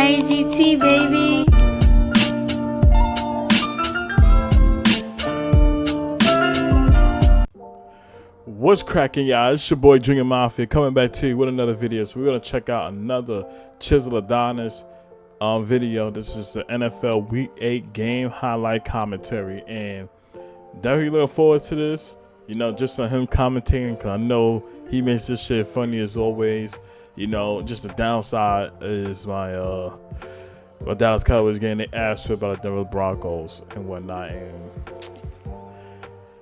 IGT, baby. What's cracking, y'all? It's your boy Junior Mafia coming back to you with another video. So we're gonna check out another Chiseled Adonis video. This is the NFL Week 8 game highlight commentary, and definitely looking forward to this. You know, just on him commentating, cause I know he makes this shit funny as always. You know, just the downside is my Dallas Cowboys getting their ass whipped by the Denver Broncos and whatnot. And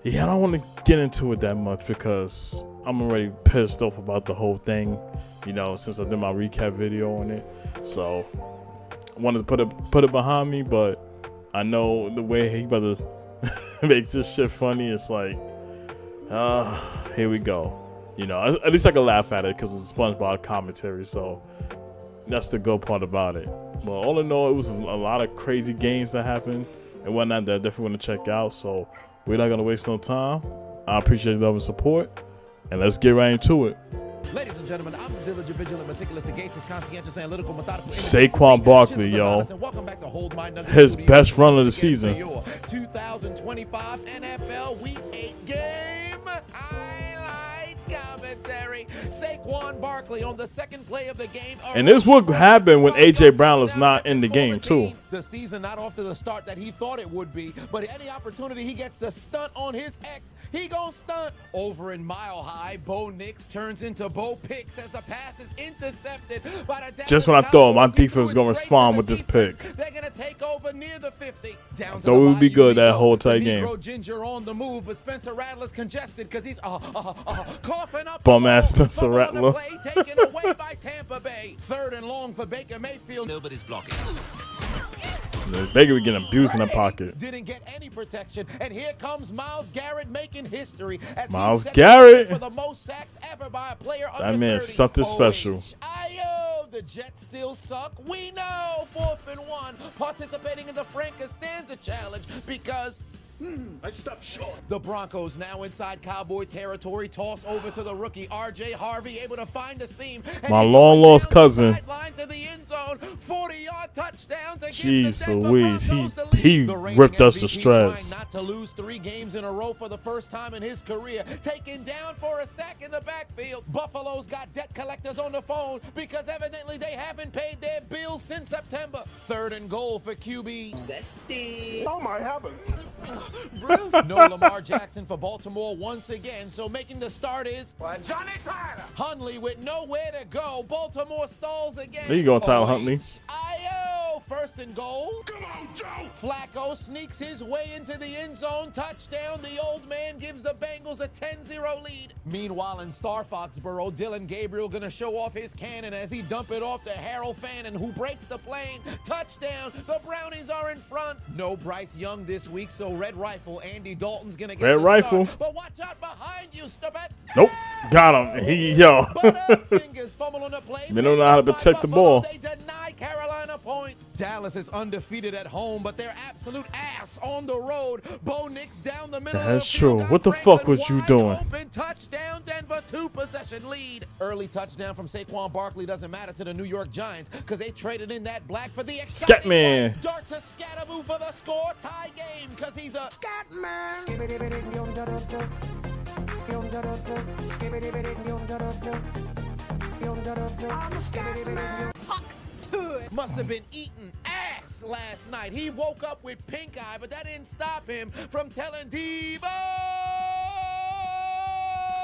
yeah, I don't want to get into it that much because I'm already pissed off about the whole thing, you know, since I did my recap video on it. So I wanted to put it behind me, but I know the way he about to make this shit funny. It's like, here we go. You know, at least I can laugh at it because it's a SpongeBob commentary. So that's the good part about it. But all in all, it was a lot of crazy games that happened and whatnot that I definitely want to check out. So we're not gonna waste no time. I appreciate the love and support, and let's get right into it. Ladies and gentlemen, I'm the diligent, vigilant, meticulous, sagacious, conscientious, analytical, methodical. Saquon Barkley, yo, his best run of the season. 2025 NFL Week 8 game highlight commentary. Saquon Barkley on the second play of the game. And this would happen when AJ Brown is not in the game too. The season not off to the start that he thought it would be, but any opportunity he gets to stunt on his ex, he gon' stunt. Over in Mile High, Bo Nix turns into Bo Picks as the pass is intercepted by the just when I thought my defense was gonna respond with this pick. They're gonna take over near the 50. Down to thought we would be good that whole tight game. Ginger on the move, but Spencer Rattler's congested because he's coughing up. Bum ass Spencer Rattler. Taken away by Tampa Bay. Third and long for Baker Mayfield. Nobody's blocking. Baker would get abused in the pocket. Didn't get any protection, and here comes Myles Garrett making history. As Myles Garrett for the most sacks ever by a player under that man 30. something special. Ayo, the Jets still suck. We know. 4th and 1, participating in the Frank Costanza challenge because I stopped short. The Broncos now inside Cowboy territory. Toss over to the rookie R.J. Harvey, able to find a seam. My long lost cousin. To the end zone, 40-yard touchdown to jeez Louise, he ripped us to shreds. Not to lose 3 games in a row for the first time in his career. Taken down for a sack in the backfield. Buffalo's got debt collectors on the phone because evidently they haven't paid their bills since September. 3rd and goal for QB. Zesty. Oh my heavens. Bruce. No Lamar Jackson for Baltimore once again, so making the start is Johnny Tyler. Hundley with nowhere to go. Baltimore stalls again. There you go, Tyler Huntley. Io, 1st and goal. Come on, Joe. Flacco sneaks his way into the end zone. Touchdown. The old man gives the Bengals a 10-0 lead. Meanwhile, in Star Foxborough, Dylan Gabriel gonna show off his cannon as he dump it off to Harold Fannin, who breaks the plane. Touchdown. The Brownies are in front. No Bryce Young this week, so Red Rifle Andy Dalton's gonna get Red the Rifle. Start. But watch out behind you, Stubbett. Nope, got him. Yo. Fingers fumble on the play. They don't know how to protect the ball. They deny Carolina point. Dallas is undefeated at home, but they're absolute ass on the road. Bo Nix down the middle. That's true. What the fuck was you doing? Open touchdown, Denver, 2-possession lead. Early touchdown from Saquon Barkley doesn't matter to the New York Giants because they traded in that black for the Scatman. Dart to Scattaboo for the score. Tie game because he's a Scatman. Must have been eating ass last night. He woke up with pink eye, but that didn't stop him from telling Devo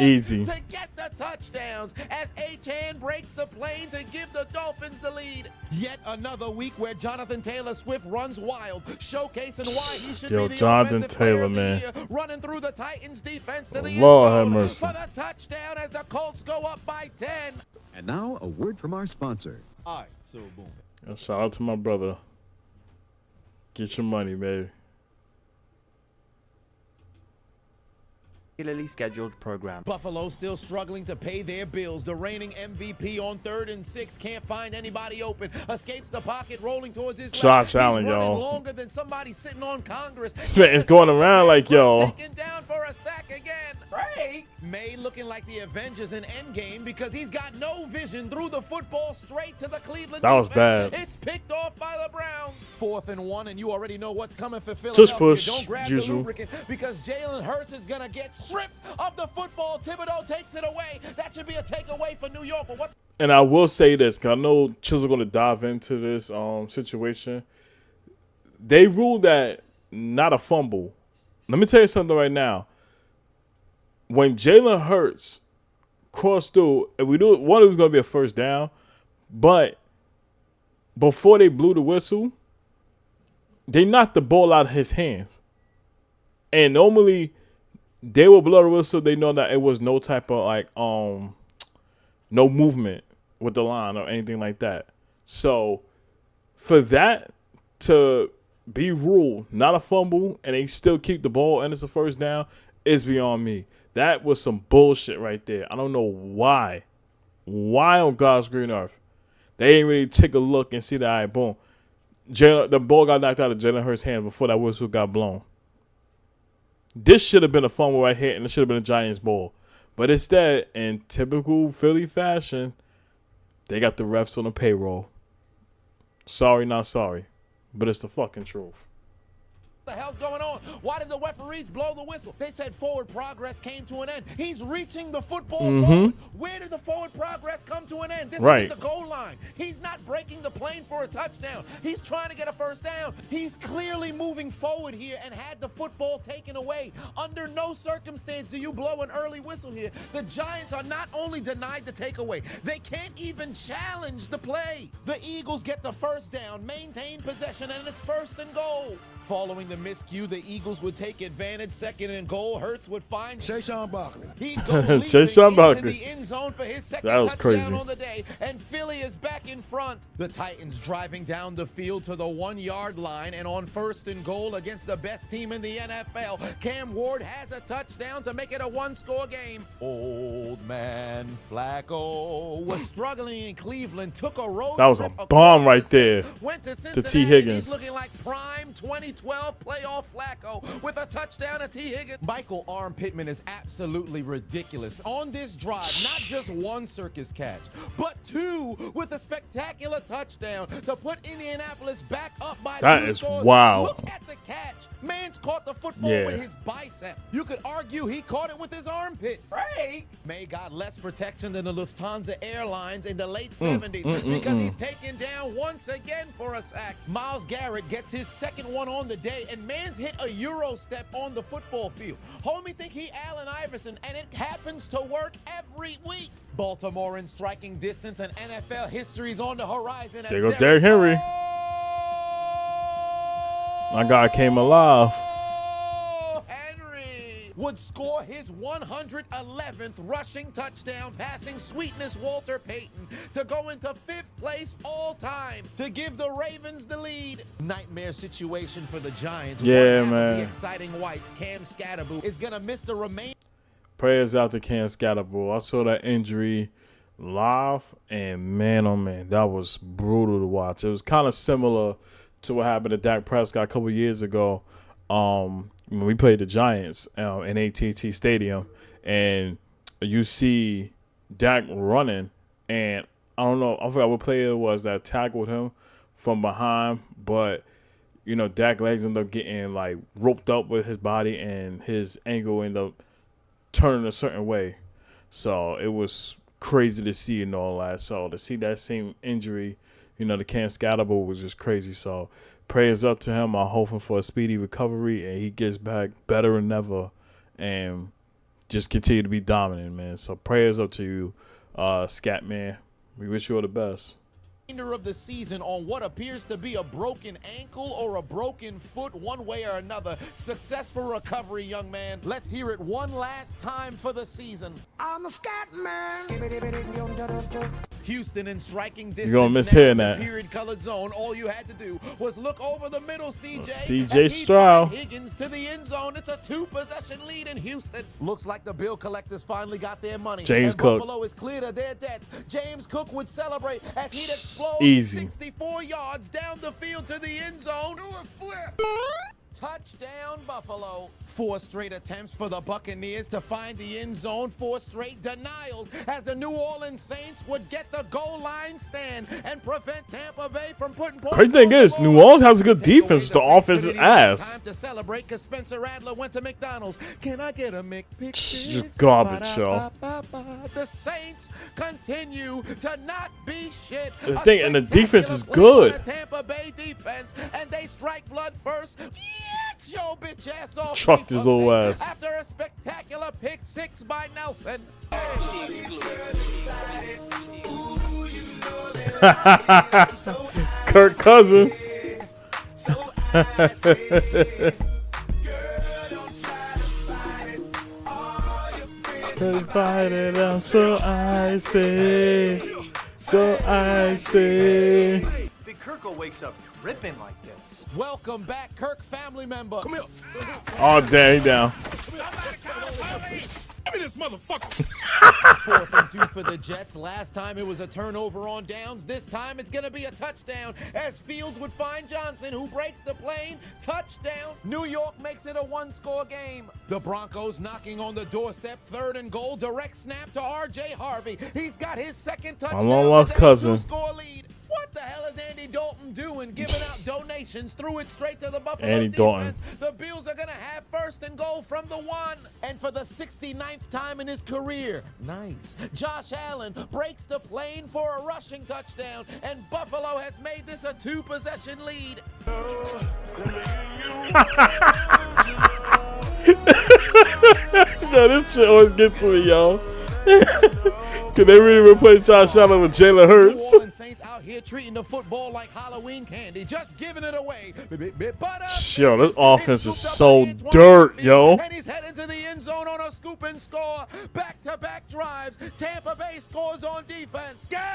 easy to get the touchdowns as Achane breaks the plane to give the Dolphins the lead. Yet another week where Jonathan Taylor Swift runs wild, showcasing why he should be the Jonathan offensive player Taylor, of the man, year, running through the Titans defense to the Lord have end zone mercy. for the touchdown as the Colts go up by 10. And now a word from our sponsor. All right, so boom. Shout out to my brother. Get your money, baby. regularly scheduled program. Buffalo still struggling to pay their bills. The reigning MVP on 3rd and 6 can't find anybody open. Escapes the pocket, rolling towards his Josh left. Allen, He's running y'all. longer than somebody sitting on Congress. Smith is going around like, yo. Taken down for a sack again. Break. May looking like the Avengers in Endgame because he's got no vision, threw the football straight to the Cleveland That was defense. bad. It's picked off by the Browns. 4th and 1, and you already know what's coming for Philadelphia. Just push, Don't grab usual. the lubricant because Jalen Hurts is going to get stripped of the football. Thibodeau takes it away. That should be a takeaway for New York. But what? And I will say this, because I know Chiseled going to dive into this situation. They ruled that not a fumble. Let me tell you something right now. When Jalen Hurts crossed through, and we knew one, it was going to be a first down, but before they blew the whistle, they knocked the ball out of his hands. And normally, they will blow the whistle. They know that it was no type of no movement with the line or anything like that. So for that to be ruled not a fumble and they still keep the ball and it's a first down is beyond me. That was some bullshit right there. I don't know why. Why on God's green earth? They ain't really take a look and see that, all right, boom. The ball got knocked out of Jalen Hurts' hand before that whistle got blown. This should have been a fumble right here, and it should have been a Giants ball. But instead, in typical Philly fashion, they got the refs on the payroll. Sorry, not sorry. But it's the fucking truth. What the hell's going on? Why did the referees blow the whistle? They said forward progress came to an end. He's reaching the football forward. Where did the forward progress come to an end? This isn't the goal line. He's not breaking the plane for a touchdown. He's trying to get a first down. He's clearly moving forward here and had the football taken away. Under no circumstance do you blow an early whistle here. The Giants are not only denied the takeaway, they can't even challenge the play. The Eagles get the first down, maintain possession, and it's 1st and goal. Following the miscue, the Eagles would take advantage. 2nd and goal. Hurts would find Saquon Barkley. He'd go leaping into the end zone for his second touchdown on the day, and Philly is back in front. The Titans driving down the field to the 1-yard line, and on 1st and goal against the best team in the NFL, Cam Ward has a touchdown to make it a 1-score game. Old man Flacco was struggling in Cleveland, took a road That was a trip bomb across right the state, there went to to Cincinnati. T. Higgins. He's looking like prime 2012 playoff Flacco with a touchdown to T. Higgins. Michael Arm Pittman is absolutely ridiculous on this drive. Not just one circus catch, but 2 with a spectacular touchdown to put Indianapolis back up by 2 That is scores. wow. Look at the catch. Man's caught the football with his bicep. You could argue he caught it with his armpit. Break. May got less protection than the Lufthansa Airlines in the late 70s because he's taken down once again for a sack. Myles Garrett gets his 2nd one on the day, and man's hit a Euro step on the football field. Homie think he Allen Iverson, and it happens to work every week. Baltimore in striking distance, and NFL history's on the horizon. There goes Derrick Henry. My guy came alive. Henry would score his 111th rushing touchdown, passing sweetness Walter Payton to go into 5th place all time to give the Ravens the lead. Nightmare situation for the Giants. Yeah, One half of man. the exciting whites, Cam Scatterboo, is going to miss the remaining. Prayers out to Cam Scatterboo. I saw that injury live, and man, oh man, that was brutal to watch. It was kind of similar to what happened to Dak Prescott a couple years ago when we played the Giants in AT&T Stadium, and you see Dak running, and I don't know, I forgot what player it was that tackled him from behind, but you know, Dak legs ended up getting like roped up with his body, and his ankle ended up turning a certain way. So it was crazy to see and all that. So to see that same injury, you know, the Cam Scatterboo was just crazy. So prayers up to him. I'm hoping for a speedy recovery and he gets back better than ever and just continue to be dominant, man. So prayers up to you, Scat Man. We wish you all the best. Of the season on what appears to be a broken ankle or a broken foot, one way or another. Successful recovery, young man. Let's hear it one last time for the season. I'm a scat man. Houston in striking distance. You're gonna miss now hearing in the that. period-colored zone. All you had to do was look over the middle, CJ. CJ as he'd Stroud. find Higgins to the end zone. It's a 2-possession lead in Houston. Looks like the bill collectors finally got their money. James and Cook. Buffalo is cleared of their debts. James Cook would celebrate as he'd explode Easy. 64 yards down the field to the end zone. Do a flip. Touchdown, Buffalo. 4 straight attempts for the Buccaneers to find the end zone. 4 straight denials as the New Orleans Saints would get the goal line stand and prevent Tampa Bay from putting points. Crazy thing is, New Orleans has a good defense. The offense is Time ass. to celebrate because Spencer Rattler went to McDonald's. Can I get a McPick? Just garbage, yo. The Saints continue to not be shit. The thing, and the defense is good. Tampa Bay defense, and they strike blood first. Get your bitch ass off. Trucked his little ass. After a spectacular pick 6 by Nelson. Kirk Cousins. Fight it out, so I say, Big Kirko wakes up dripping like this. Welcome back, Kirk family member. Come here. Oh, damn, he down. Give me this motherfucker. 4th and 2 for the Jets. Last time it was a turnover on downs. This time it's going to be a touchdown as Fields would find Johnson, who breaks the plane. Touchdown. New York makes it a 1-score game. The Broncos knocking on the doorstep. 3rd and goal. Direct snap to R.J. Harvey. He's got his 2nd touchdown. My long-lost cousin. 2-score lead. What the hell is Andy Dalton doing giving out donations? Threw it straight to the Buffalo Andy defense. Dalton. The Bills are going to have 1st and goal from the 1. And for the 69th time in his career, nice, Josh Allen breaks the plane for a rushing touchdown. And Buffalo has made this a 2-possession lead. Yo, this shit always gets to me, yo. Can they really replace Josh Allen with Jalen Hurts? New Orleans Saints out here treating the football like Halloween candy, just giving it away. Yo, this offense is so dirt, yo. And he's heading to the end zone on a scoop and score. Back-to-back drives. Tampa Bay scores on defense. Jets!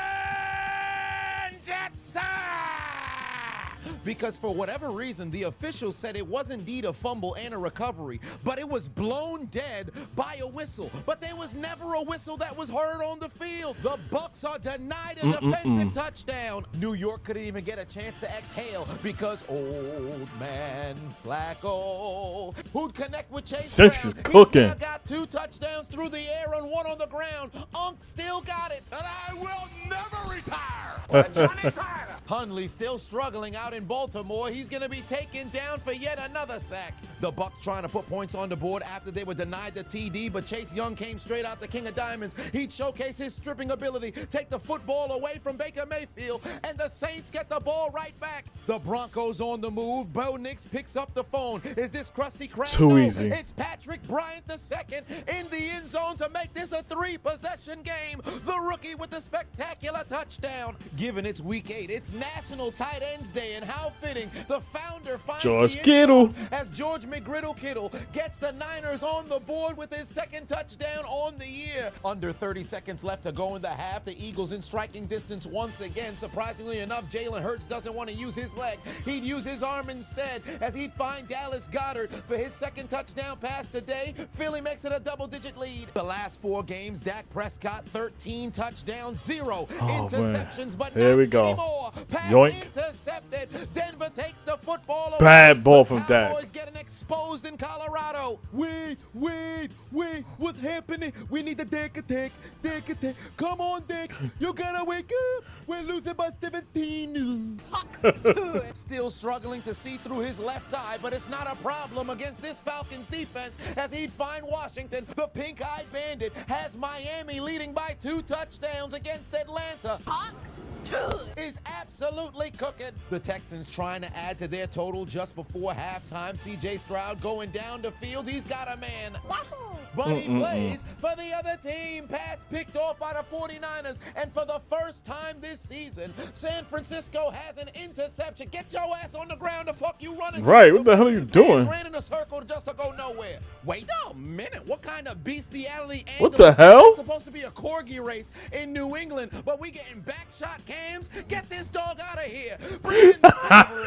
Because for whatever reason, the officials said it was indeed a fumble and a recovery, but it was blown dead by a whistle. But there was never a whistle that was heard on the field. The Bucs are denied a defensive touchdown. New York couldn't even get a chance to exhale because old man Flacco, who'd connect with Chase Saints Brown, is cooking. he's now got 2 touchdowns through the air and 1 on the ground. Unk still got it, and I will never retire. Johnny Tyler. Hundley still struggling out in Baltimore. He's going to be taken down for yet another sack. The Bucs trying to put points on the board after they were denied the TD, but Chase Young came straight out the King of Diamonds. He'd showcase his stripping ability, take the football away from Baker Mayfield, and the Saints get the ball right back. The Broncos on the move. Bo Nix picks up the phone. Is this Krusty Krab? Too easy. It's Patrick Bryant II in the end zone to make this a 3-possession game. The rookie with the spectacular touchdown. Given it's week 8, it's National Tight Ends Day, and how fitting the founder finds George the end Kittle. zone as George McGriddle Kittle gets the Niners on the board with his 2nd touchdown on the year. Under 30 seconds left to go in the half. The Eagles in striking distance once again. Surprisingly enough, Jalen Hurts doesn't want to use his leg. He'd use his arm instead as he'd find Dallas Goedert for his 2nd touchdown pass today. Philly makes it a double-digit lead. The last 4 games, Dak Prescott 13 touchdowns, 0 interceptions, but Here not we go. anymore. Pass Yoink. intercepted. Denver takes the football away. Bad ball from The Dak. Cowboys getting exposed in Colorado. Wait, what's happening? We need the Dak attack. Come on, Dak. You gotta wake up. We're losing by 17. Still struggling to see through his left eye, but it's not a problem against this Falcons defense as he'd find Washington. The pink-eyed bandit has Miami leading by 2 touchdowns against Atlanta. Is absolutely cooking. The Texans trying to add to their total just before halftime. CJ Stroud going down the field. He's got a man. but he plays for the other team. Pass picked off by the 49ers, and for the first time this season, San Francisco has an interception. Get your ass on the ground. The fuck you running? Right, what the hell are you doing? Ran in a circle just to go nowhere. Wait a minute, what kind of bestiality angle? What the hell? It's supposed to be a corgi race in New England, but we getting backshot cams. Get this dog out of here. Bring in the cavalry.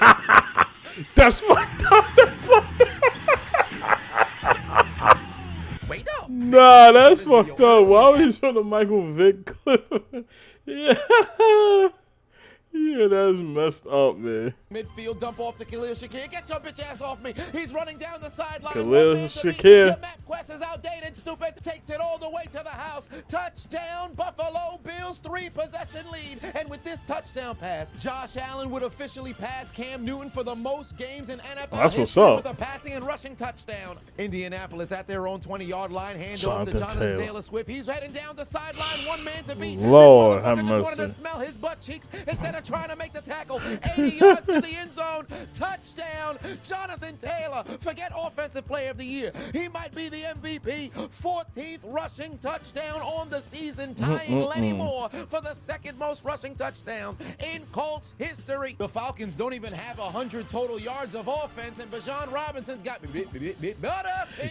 That's fucked up. That's fucked up. Wait up. Nah, that's fucked up. Why would he show the Michael Vick clip? Yeah. Yeah, that's messed up, man. Midfield dump off to Khalil Shakir. Get your bitch ass off me. He's running down the sideline. Khalil Shakir. Your map quest is outdated, stupid. Takes it all the way to the house. Touchdown, Buffalo Bills, 3-possession lead. And with this touchdown pass, Josh Allen would officially pass Cam Newton for the most games in NFL that's what's history up. with a passing and rushing touchdown. Indianapolis at their own 20-yard line. Hand off Jonathan to Jonathan Taylor. Taylor Swift. He's heading down the sideline. One man to beat. Lord This have motherfucker just wanted to mercy. smell his butt cheeks instead of trying to make the tackle. 80 yards to the end zone. Touchdown, Jonathan Taylor. Forget Offensive Player of the Year. He might be the MVP. 14th rushing touchdown on the season, tying Lenny Moore for the second most rushing touchdown in Colts history. The Falcons don't even have 100 total yards of offense, and Bijan Robinson's got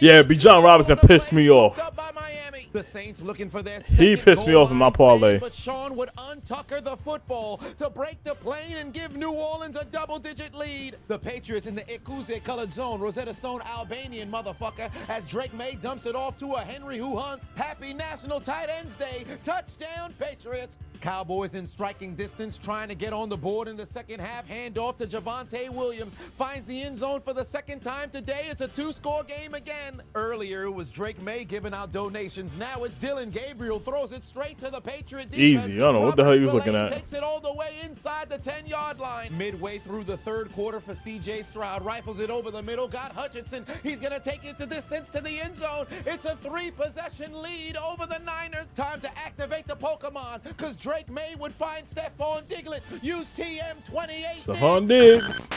Yeah, Bijan Robinson pissed me off. Up by Miami. The Saints looking for their He second pissed me goal off in my line parlay. stand, but Sean would untucker the football to break the plane and give New Orleans a double-digit lead. The Patriots in the Ikuze-colored zone. Rosetta Stone Albanian motherfucker as Drake May dumps it off to a Henry who hunts. Happy National Tight Ends Day. Touchdown, Patriots. Cowboys in striking distance trying to get on the board in the second half. Handoff to Javonte Williams. Finds the end zone for the second time today. It's a 2-score game again. Earlier, it was Drake May giving out donations. Now it's Dylan Gabriel. Throws it straight to the Patriot defense. Easy. I don't know what the hell he was Robert looking Spillane at. takes it all the way inside the 10-yard line. Midway through the third quarter for C.J. Stroud. Rifles it over the middle. Got Hutchinson. He's going to take it the distance to the end zone. It's a 3-possession lead over the Niners. Time to activate the Pokemon because Drake May would find Stephon Diggs. Use TM28. Stephon Diggs.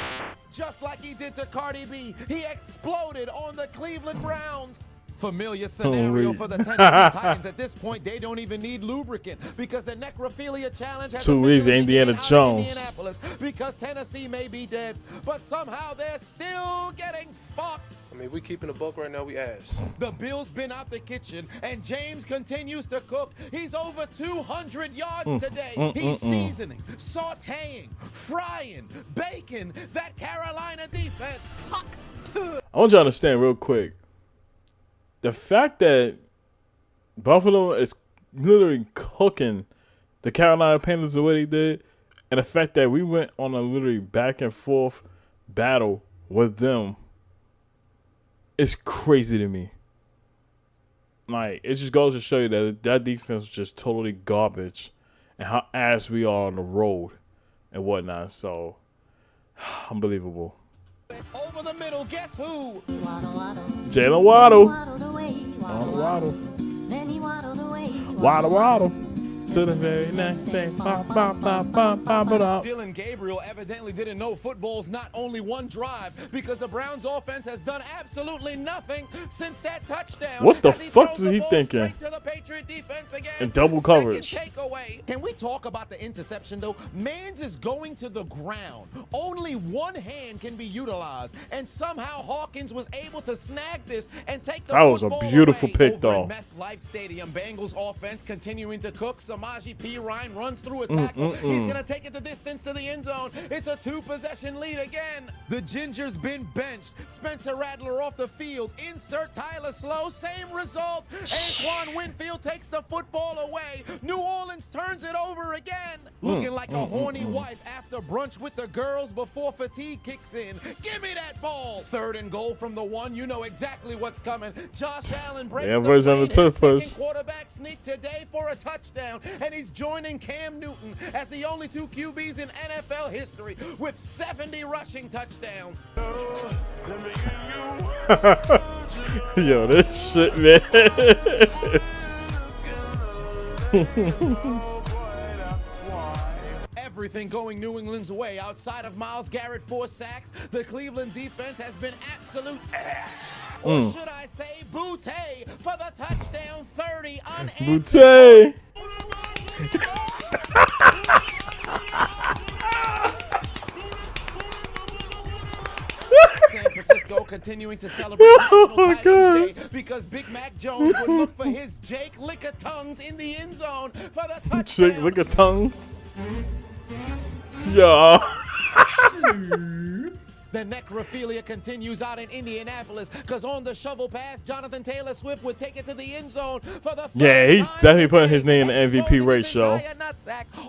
Just like he did to Cardi B. He exploded on the Cleveland Browns. Familiar scenario for the Tennessee Titans. At this point, they don't even need lubricant because the necrophilia challenge has Too easy, officially Indiana begun out in Jones. Indianapolis because Tennessee may be dead, but somehow they're still getting fucked. I mean, we keeping the buck right now, we ass. The Bills been out the kitchen, and James continues to cook. He's over 200 yards today. He's seasoning, sauteing, frying, baking that Carolina defense. I want you to understand real quick. The fact that Buffalo is literally cooking the Carolina Panthers the way they did, and the fact that we went on a literally back and forth battle with them is crazy to me. Like, it just goes to show you that that defense is just totally garbage and how ass we are on the road and whatnot. So, unbelievable. Over the middle, guess who? Jalen Waddle. Waddle. Waddle, waddle. To the very next thing. Dylan Gabriel evidently didn't know football's not only one drive because the Browns offense has done absolutely nothing since that touchdown. What the as fuck throws is the he ball thinking? straight to the Patriot defense again. In double coverage. Second takeaway. Can we talk about the interception though? Mans is going to the ground. Only one hand can be utilized, and somehow Hawkins was able to snag this and take the That was a football beautiful away. pick, Over though. in Meth Life Stadium, Bengals offense continuing to cook. Samaje Perine runs through a tackle. He's going to take it the distance to the end zone. It's a 2-possession lead again. The Ginger's been benched. Spencer Rattler off the field. Insert Tyler Slow. Same result. Antoine Winfield takes the football away. New Orleans turns it over again. Looking like a horny wife after brunch with the girls before fatigue kicks in. Give me that ball. 3rd and goal from the 1. You know exactly what's coming. Josh Allen breaks the version of plane. the His toothbrush. second quarterback sneak today for a touchdown, and he's joining Cam Newton as the only 2 QBs in NFL history with 70 rushing touchdowns. Yo, this shit, man. Everything going New England's way outside of Myles Garrett 4 sacks. The Cleveland defense has been absolute ass. Or should I say Boutte for the touchdown 30 unanswered. Boutte. San Francisco continuing to celebrate National Tight Ends Day because Big Mac Jones would look for his Jake Lick-a-tongues in the end zone for the touchdown. Jake Lick-a-tongues. Yo. The necrophilia continues out in Indianapolis because on the shovel pass, Jonathan Taylor Swift would take it to the end zone for the Yeah, he's definitely putting his name in the MVP race, yo.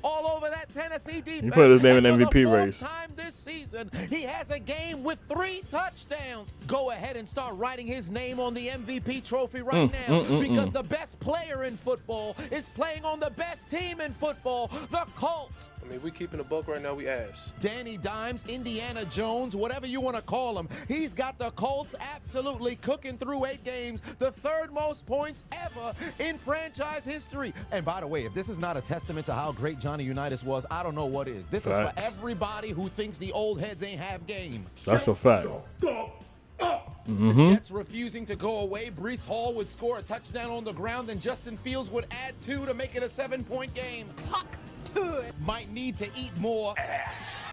All over that Tennessee defense. He put his name in the And for MVP the race. fourth time this season, he has a game with 3 touchdowns. Go ahead and start writing his name on the MVP trophy right now because the best player in football is playing on the best team in football, the Colts. I mean, we keeping the book right now, we ass. Danny Dimes, Indiana Jones, whatever you want to call him, he's got the Colts absolutely cooking through 8 games, the 3rd most points ever in franchise history. And by the way, if this is not a testament to how great Johnny Unitas was, I don't know what is. This is for everybody who thinks the old heads ain't have game. That's a fact. The Jets refusing to go away. Breece Hall would score a touchdown on the ground, and Justin Fields would add 2 to make it a 7-point game. Might need to eat more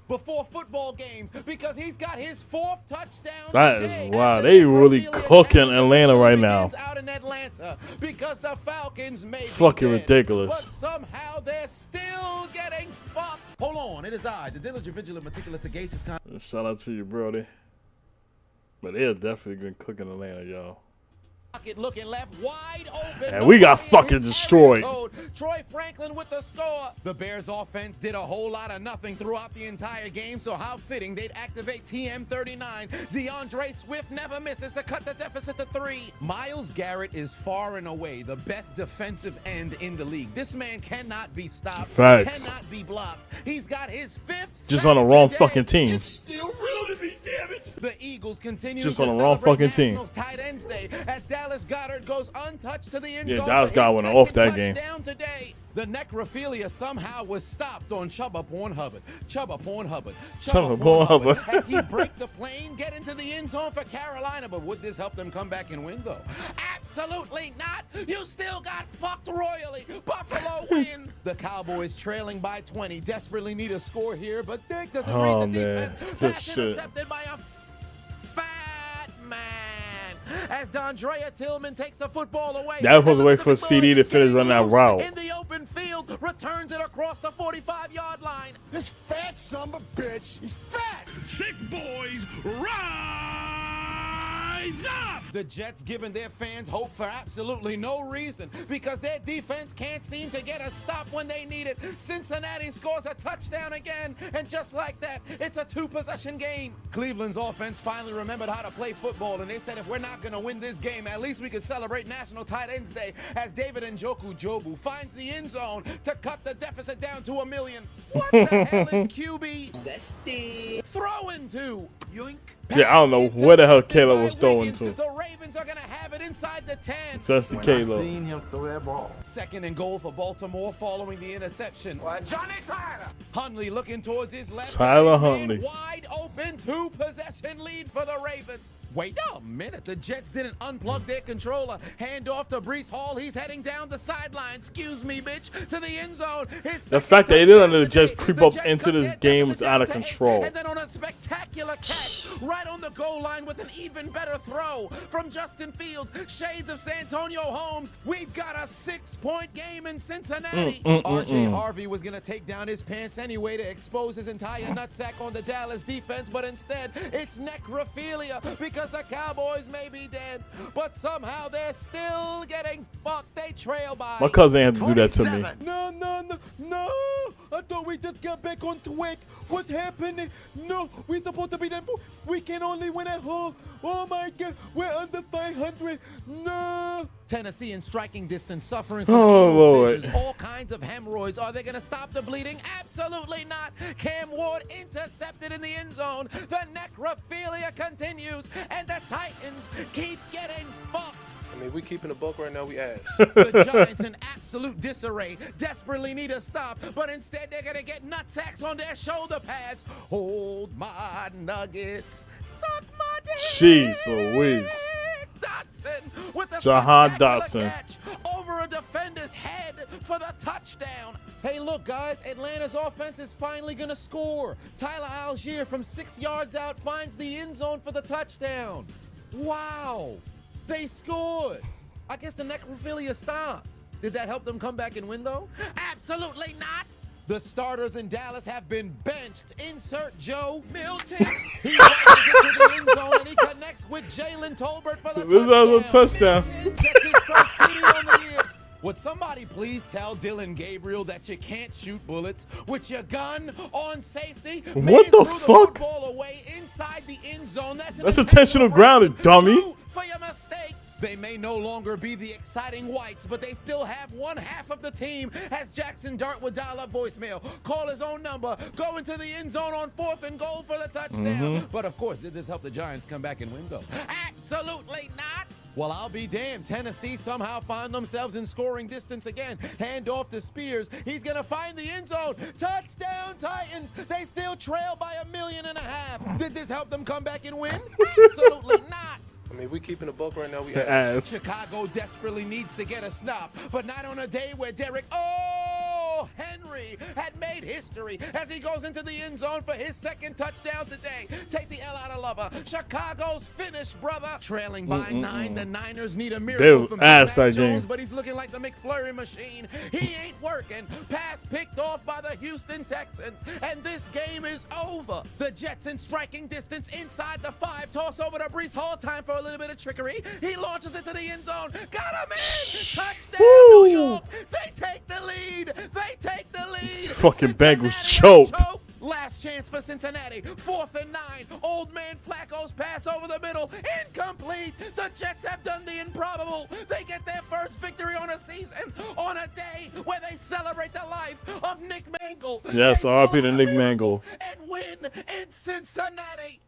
before football games because he's got his 4th touchdown. That today is wow. as They the really necrophilia cooking Atlanta right now. begins out in Atlanta because the Falcons may be Fucking dead, ridiculous. but somehow they're still getting fucked. Hold on, it is I, the diligent, vigilant, meticulous, sagacious. Shout out to you, Brody. But they're definitely been cooking Atlanta, y'all. Looking left wide open. And we got Nobody in fucking his destroyed. area code. Troy Franklin with the score. The Bears offense did a whole lot of nothing throughout the entire game, so how fitting they'd activate TM39. DeAndre Swift never misses to cut the deficit to 3. Myles Garrett is far and away the best defensive end in the league. This man cannot be stopped. Facts. Cannot be blocked. He's got his 5th Just sack on the wrong today. fucking team. It's still real to me, damn it. The Eagles continue Just to on the wrong celebrate fucking team. National Tight Ends Day as Dallas Goedert goes untouched to the end Yeah, zone. Dallas for Goedert his went off that second game. touchdown today. The necrophilia somehow was stopped on Chubba Pornhubbard. Chubba Pornhubbard. Chubba Pornhubbard. As he break the plane, get into the end zone for Carolina. But would this help them come back and win, though? Absolutely not. You still got fucked royally. Buffalo wins. The Cowboys trailing by 20. Desperately need a score here, but Dick doesn't read the man. defense. This Pass shit. intercepted by a fat man. As Dondrea Tillman takes the football away. That was supposed to wait for CD to finish running that route. In the open field, returns it across the 45-yard line. This fat son of a bitch, he's fat! Sick boys, rise up! The Jets giving their fans hope for absolutely no reason because their defense can't seem to get a stop when they need it. Cincinnati scores a touchdown again, and just like that, it's a 2-possession game. Cleveland's offense finally remembered how to play football, and they said if we're not going to win this game, at least we could celebrate National Tight Ends Day as David Njoku Jobu finds the end zone to cut the deficit down to 1 million. What the hell is QB throwing to? Yoink. Yeah, I don't know where the hell Caleb was throwing to. The Ravens are going to have it inside the 10. That's the Caleb. Seen him throw that ball. 2nd and goal for Baltimore following the interception. Johnny Tyler! Huntley looking towards his left. Tyler His man Huntley. Wide open 2-possession lead for the Ravens. Wait a minute. The Jets didn't unplug their controller. Hand off to Breece Hall. He's heading down the sideline. Excuse me, bitch. To the end zone. The fact that they didn't let the Jets creep up into this game was out of control. And then on a spectacular catch, right on the goal line with an even better throw from Justin Fields. Shades of Santonio Holmes. We've got a 6-point game in Cincinnati. RJ Harvey was going to take down his pants anyway to expose his entire nutsack on the Dallas defense, but instead it's necrophilia because the Cowboys may be dead, but somehow they're still getting fucked. They trail by. My cousin had to do that to me. No. I thought we just got back on track. What happened? No, we're supposed to be there. We can only win at home. Oh my God, we're under 500. No. Tennessee in striking distance, suffering from Lord. fissures, all kinds of hemorrhoids. Are they going to stop the bleeding? Absolutely not. Cam Ward intercepted in the end zone. The necrophilia continues, and the Titans keep getting fucked. I mean, we keeping the book right now, we ass. The Giants in absolute disarray, desperately need a stop, but instead they're gonna get nutsacks on their shoulder pads. Hold my nuggets, suck my dick. Jeez Louise. with a Jahan spectacular Dotson. catch over a defender's head for the touchdown. Hey, look, guys, Atlanta's offense is finally going to score. Tyler Algier from 6 yards out finds the end zone for the touchdown. Wow, they scored. I guess the necrophilia stopped. Did that help them come back and win, though? Absolutely not. The starters in Dallas have been benched. Insert Joe Milton. He rushes into the end zone and he connects with Jalen Tolbert for the This is a touchdown. Gets his first TD on the year. Would somebody please tell Dylan Gabriel that you can't shoot bullets with your gun on safety? What the fuck? Football away inside the end zone. That's intentional grounding, dummy. For your mistakes. They may no longer be the exciting whites, but they still have one half of the team as Jackson Dart would dial up voicemail, call his own number, go into the end zone on 4th and goal for the touchdown. But of course, did this help the Giants come back and win, though? Absolutely not. Well, I'll be damned. Tennessee somehow found themselves in scoring distance again. Hand off to Spears. He's going to find the end zone. Touchdown, Titans. They still trail by 1.5 million. Did this help them come back and win? Absolutely not. I mean, if we keeping the book right now, we The ass. ass. Chicago desperately needs to get a stop, but not on a day where Derek Henry had made history as he goes into the end zone for his 2nd touchdown today. Take the L out of Lover. Chicago's finished, brother. Trailing by 9, the Niners need a miracle from ass Mac that Jones, game. but he's looking like the McFlurry machine. He ain't working. Pass picked off by the Houston Texans, and this game is over. The Jets in striking distance inside the 5. Toss over to Breece Hall. Time for a little bit of trickery. He launches into the end zone. Got him in. Touchdown, New York. They take the lead. They take the lead. Fucking Bengals Cincinnati choked. Last chance for Cincinnati. 4th and 9. Old man Flacco's pass over the middle. Incomplete. The Jets have done the improbable. They get their first victory on a season, on a day where they celebrate the life of Nick Mangle. Yes, And RIP to go Nick on Mangle. and win in Cincinnati.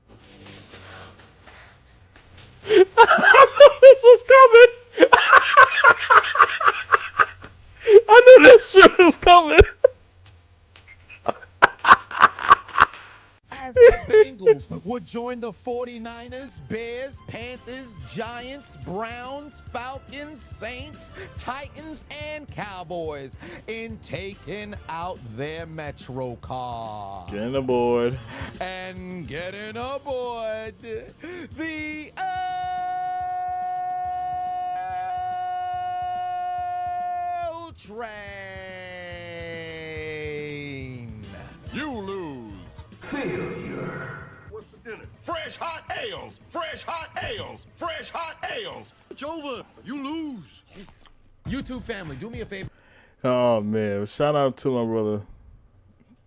This was coming. I knew this shit was coming. As the Bengals would join the 49ers, Bears, Panthers, Giants, Browns, Falcons, Saints, Titans, and Cowboys in taking out their Metro car. Getting aboard. And getting aboard the L train. You lose. What's for dinner? Fresh hot ales. Fresh hot ales. Fresh hot ales. It's over. You lose. YouTube family, do me a favor. Oh man, shout out to my brother.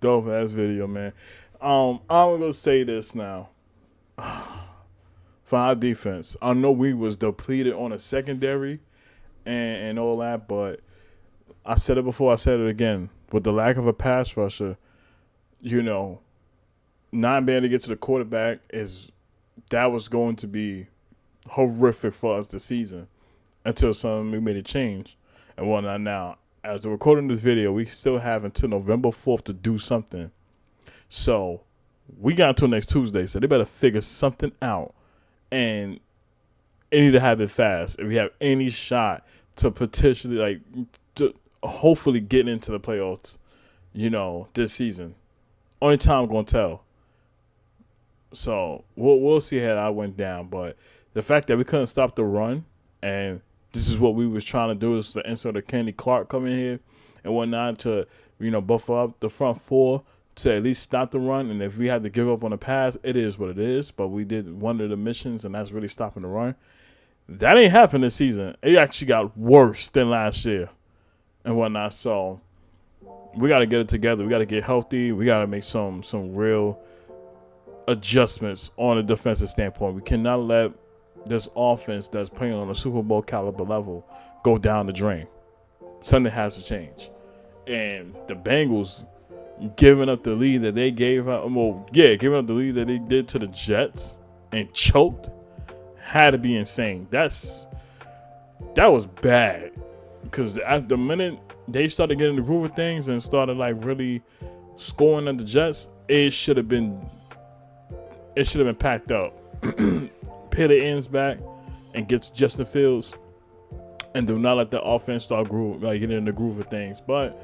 Dope ass video, man. I'm gonna say this now. For our defense, I know we was depleted on a secondary and all that, but I said it before, I said it again. With the lack of a pass rusher, not being able to get to the quarterback that was going to be horrific for us this season until we made a change and whatnot. Now, as we're recording this video, we still have until November 4th to do something. So we got until next Tuesday, so they better figure something out, and it need to happen fast if we have any shot to potentially to hopefully get into the playoffs, this season. Only time I'm gonna tell. So we'll see how that went down, but the fact that we couldn't stop the run, and this is what we was trying to do, is to insert a Kenny Clark come in here and whatnot to buffer up the front 4 to at least stop the run. And if we had to give up on the pass, it is what it is. But we did one of the missions, and that's really stopping the run. That ain't happened this season. It actually got worse than last year and whatnot. So we got to get it together. We got to get healthy. We got to make some real adjustments on a defensive standpoint. We cannot let this offense that's playing on a Super Bowl caliber level go down the drain. Something has to change. And the Bengals giving up the lead that they gave out, giving up the lead that they did to the Jets and choked, had to be insane. That was bad, because at the minute they started getting the groove of things and started really scoring at the Jets, it should have been packed up. Pit the ends back and get to Justin Fields. and do not let the offense start getting in the groove of things. But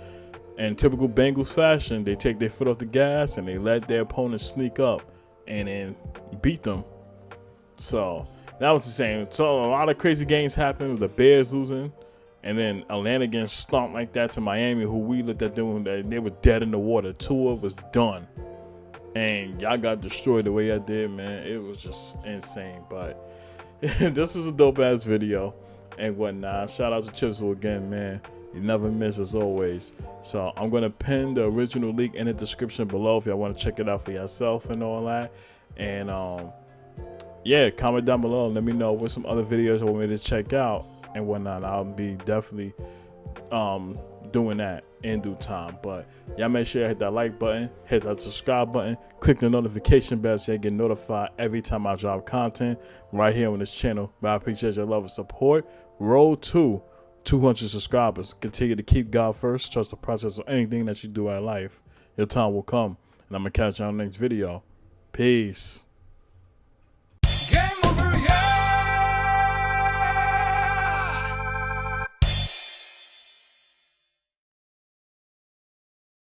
in typical Bengals fashion, they take their foot off the gas and they let their opponents sneak up and then beat them. So that was the same. So a lot of crazy games happened with the Bears losing, and then Atlanta getting stomped like that to Miami, who we looked at them, they were dead in the water. Tua was done, and y'all got destroyed the way I did, man. It was just insane. But this was a dope ass video and whatnot. Shout out to Chiseled again, man. You never miss as always. So I'm gonna pin the original link in the description below if y'all want to check it out for yourself and all that. And yeah, comment down below and let me know what some other videos you want me to check out and whatnot. I'll be definitely doing that in due time. But y'all make sure you hit that like button, hit that subscribe button, click the notification bell so you get notified every time I drop content right here on this channel. But I appreciate your love and support. Road to 200 subscribers. Continue to keep God first. Trust the process of anything that you do in life. Your time will come. And I'm going to catch you on the next video. Peace.